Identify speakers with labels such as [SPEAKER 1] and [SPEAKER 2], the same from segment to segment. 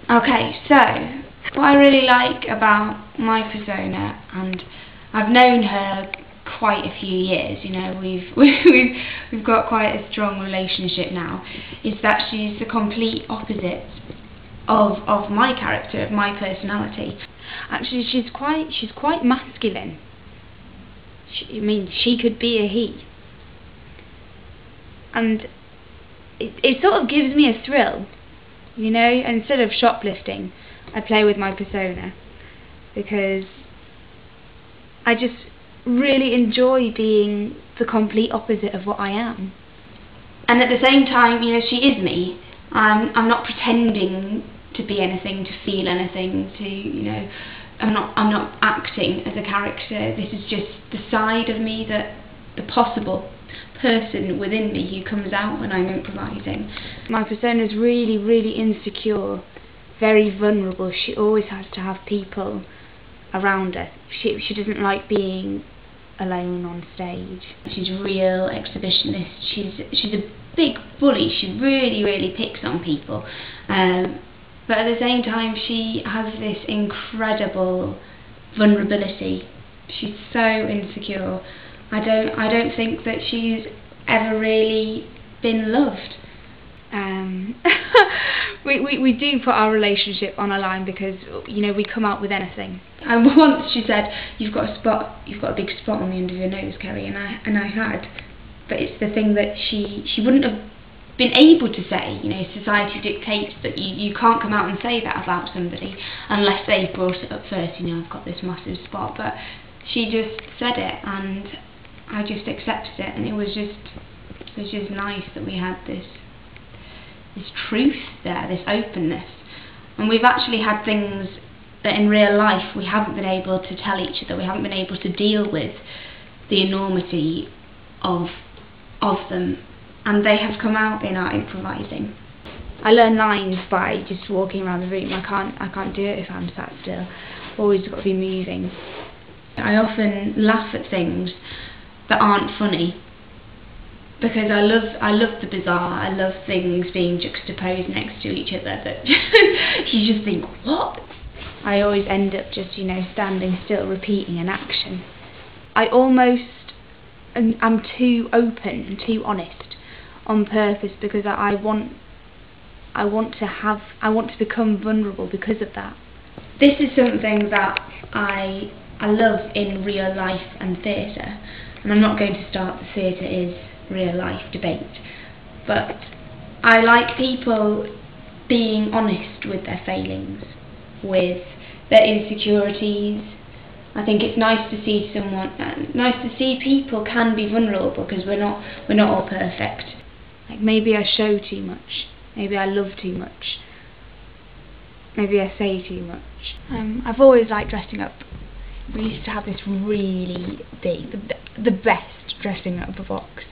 [SPEAKER 1] Okay, so what I really like about my persona, and I've known her quite a few years, you know, we've got quite a strong relationship now, is that she's the complete opposite of my character, of my personality. Actually, she's quite masculine. She could be a he, and it sort of gives me a thrill, you know. Instead of shoplifting, I play with my persona because I just really enjoy being the complete opposite of what I am. And at the same time, you know, she is me. I'm not pretending to be anything, to feel anything, to, you know, I'm not acting as a character. This is just the side of me, that the possible person within me who comes out when I'm improvising. My persona is really, really insecure, very vulnerable. She always has to have people around her. She doesn't like being alone on stage. She's a real exhibitionist. She's a big bully. She really picks on people. But at the same time, she has this incredible vulnerability. She's so insecure. I don't think that she's ever really been loved. We do put our relationship on a line because, you know, we come out with anything. And once she said, you've got a big spot on the end of your nose, Kerry," and I had. But it's the thing that she wouldn't have been able to say. You know, society dictates that you can't come out and say that about somebody unless they brought it up first. You know, I've got this massive spot, but she just said it, and I just accepted it, and it was just nice that we had this truth there, this openness. And we've actually had things that in real life we haven't been able to tell each other. We haven't been able to deal with the enormity of them, and they have come out in our improvising. I learn lines by just walking around the room. I can't do it if I'm sat still. Always got to be moving. I often laugh at things that aren't funny, because I love the bizarre. I love things being juxtaposed next to each other that you just think, what? I always end up just, you know, standing still, repeating an action. I I'm too open and too honest on purpose, because I want to become vulnerable because of that. This is something that I love in real life and theatre, and I'm not going to start the theatre is real life debate, but I like people being honest with their failings, with their insecurities. I think it's nice to see nice to see people can be vulnerable, because we're not all perfect. Like, maybe I show too much, maybe I love too much, maybe I say too much. I've always liked dressing up. We used to have this really big, the best dressing up box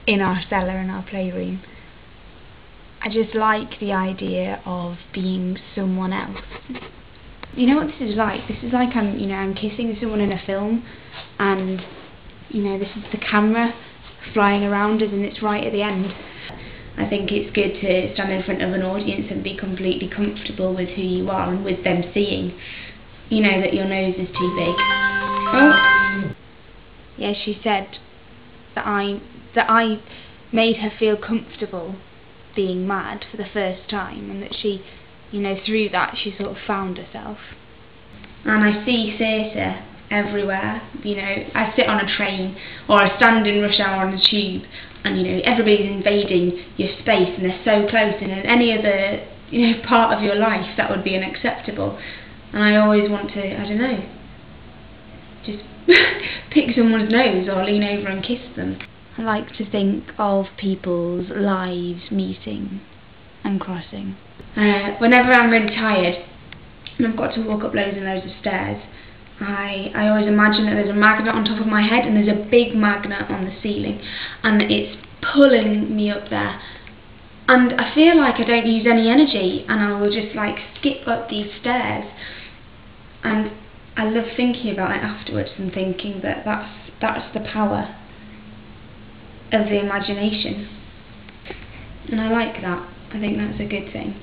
[SPEAKER 1] in our cellar, in our playroom. I just like the idea of being someone else. You know what this is like? This is like I'm kissing someone in a film, and, you know, this is the camera flying around us, and it's right at the end. I think it's good to stand in front of an audience and be completely comfortable with who you are, and with them seeing, you know, that your nose is too big. Oh. Yeah, she said that I made her feel comfortable being mad for the first time, and that she, you know, through that she sort of found herself. And I see theatre everywhere. You know, I sit on a train, or I stand in rush hour on the tube, and, you know, everybody's invading your space, and they're so close, and in any other, you know, part of your life that would be unacceptable. And I always want to, I don't know, just pick someone's nose or lean over and kiss them. I like to think of people's lives meeting and crossing. Whenever I'm really tired and I've got to walk up loads and loads of stairs, I always imagine that there's a magnet on top of my head, and there's a big magnet on the ceiling, and it's pulling me up there. And I feel like I don't use any energy, and I will just like skip up these stairs. And I love thinking about it afterwards, and thinking that that's the power of the imagination. And I like that. I think that's a good thing.